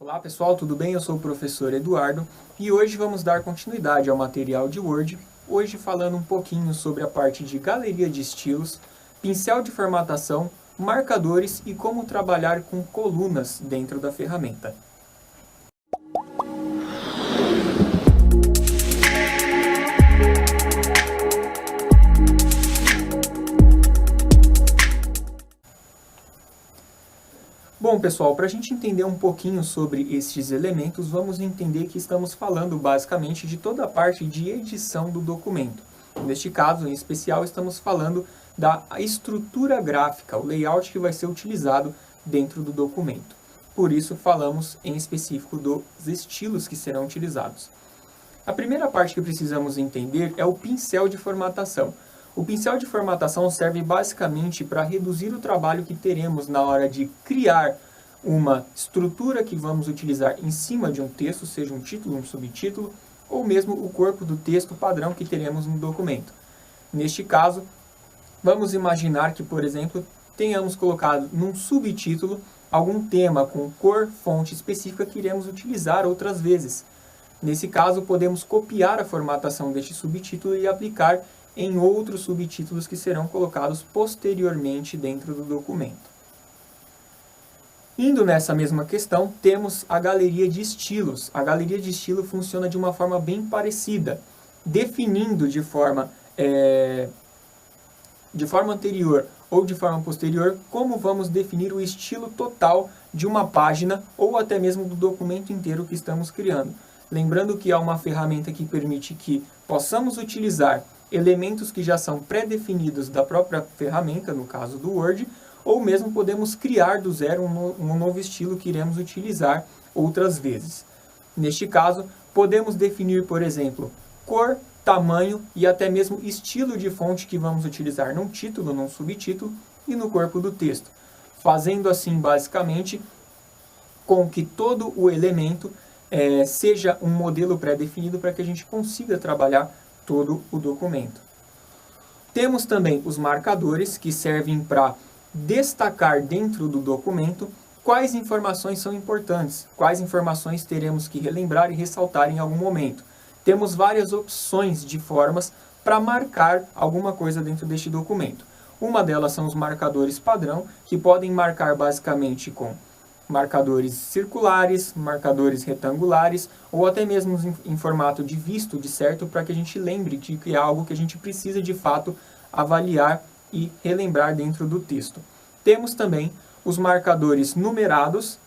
Olá pessoal, tudo bem? Eu sou o professor Eduardo e hoje vamos dar continuidade ao material de Word, hoje falando um pouquinho sobre a parte de galeria de estilos, pincel de formatação, marcadores e como trabalhar com colunas dentro da ferramenta. Bom pessoal, para a gente entender um pouquinho sobre estes elementos, vamos entender que estamos falando basicamente de toda a parte de edição do documento. Neste caso, em especial, estamos falando da estrutura gráfica, o layout que vai ser utilizado dentro do documento. Por isso, falamos em específico dos estilos que serão utilizados. A primeira parte que precisamos entender é o pincel de formatação. O pincel de formatação serve basicamente para reduzir o trabalho que teremos na hora de criar uma estrutura que vamos utilizar em cima de um texto, seja um título, um subtítulo, ou mesmo o corpo do texto padrão que teremos no documento. Neste caso, vamos imaginar que, por exemplo, tenhamos colocado num subtítulo algum tema com cor, fonte específica que iremos utilizar outras vezes. Nesse caso, podemos copiar a formatação deste subtítulo e aplicar em outros subtítulos que serão colocados posteriormente dentro do documento. Indo nessa mesma questão, temos a galeria de estilos. A galeria de estilo funciona de uma forma bem parecida, definindo de forma anterior ou de forma posterior como vamos definir o estilo total de uma página ou até mesmo do documento inteiro que estamos criando. Lembrando que há uma ferramenta que permite que possamos utilizar elementos que já são pré-definidos da própria ferramenta, no caso do Word, ou mesmo podemos criar do zero um novo estilo que iremos utilizar outras vezes. Neste caso, podemos definir, por exemplo, cor, tamanho e até mesmo estilo de fonte que vamos utilizar num título, num subtítulo e no corpo do texto, fazendo assim basicamente com que todo o elemento seja um modelo pré-definido para que a gente consiga trabalhar todo o documento. Temos também os marcadores, que servem para destacar dentro do documento quais informações são importantes, quais informações teremos que relembrar e ressaltar em algum momento. Temos várias opções de formas para marcar alguma coisa dentro deste documento. Uma delas são os marcadores padrão, que podem marcar basicamente com marcadores circulares, marcadores retangulares, ou até mesmo em formato de visto, de certo, para que a gente lembre de que é algo que a gente precisa de fato avaliar e relembrar dentro do texto. Temos também os marcadores numerados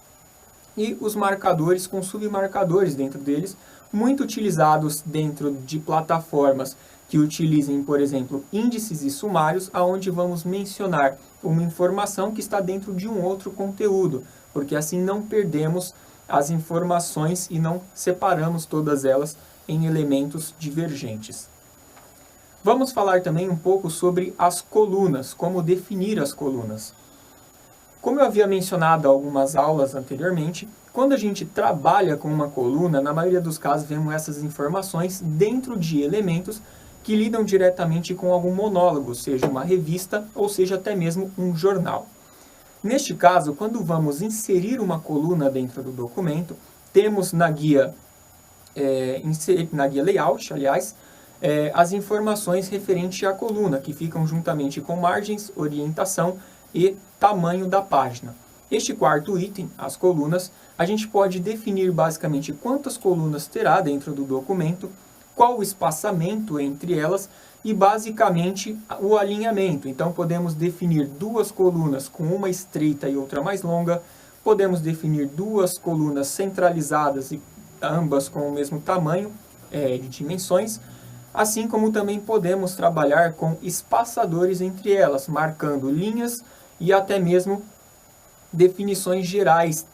e os marcadores com submarcadores dentro deles, muito utilizados dentro de plataformas que utilizem, por exemplo, índices e sumários, aonde vamos mencionar uma informação que está dentro de um outro conteúdo, porque assim não perdemos as informações e não separamos todas elas em elementos divergentes. Vamos falar também um pouco sobre as colunas, como definir as colunas. Como eu havia mencionado em algumas aulas anteriormente, quando a gente trabalha com uma coluna, na maioria dos casos vemos essas informações dentro de elementos que lidam diretamente com algum monólogo, seja uma revista ou seja até mesmo um jornal. Neste caso, quando vamos inserir uma coluna dentro do documento, temos na guia layout, aliás, as informações referentes à coluna, que ficam juntamente com margens, orientação e tamanho da página. Este quarto item, as colunas, a gente pode definir basicamente quantas colunas terá dentro do documento, qual o espaçamento entre elas e basicamente o alinhamento. Então podemos definir duas colunas com uma estreita e outra mais longa, podemos definir duas colunas centralizadas e ambas com o mesmo tamanho de dimensões, assim como também podemos trabalhar com espaçadores entre elas, marcando linhas e até mesmo definições gerais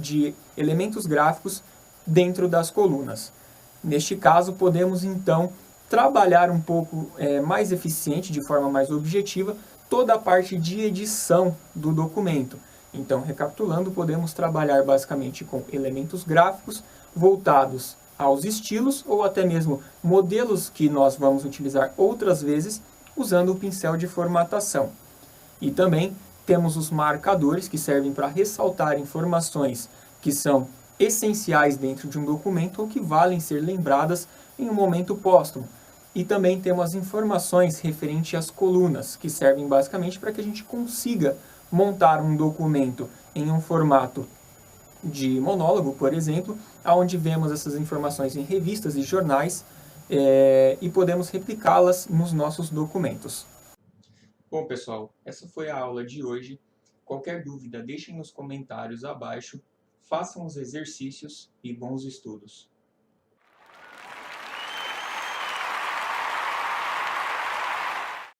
de elementos gráficos dentro das colunas. Neste caso, podemos então trabalhar um pouco mais eficiente, de forma mais objetiva, toda a parte de edição do documento. Então, recapitulando, podemos trabalhar basicamente com elementos gráficos voltados aos estilos ou até mesmo modelos que nós vamos utilizar outras vezes usando o pincel de formatação. E também temos os marcadores que servem para ressaltar informações que são essenciais dentro de um documento ou que valem ser lembradas em um momento póstumo. E também temos as informações referentes às colunas, que servem basicamente para que a gente consiga montar um documento em um formato de monólogo, por exemplo, onde vemos essas informações em revistas e jornais e podemos replicá-las nos nossos documentos. Bom, pessoal, essa foi a aula de hoje. Qualquer dúvida, deixem nos comentários abaixo, façam os exercícios e bons estudos.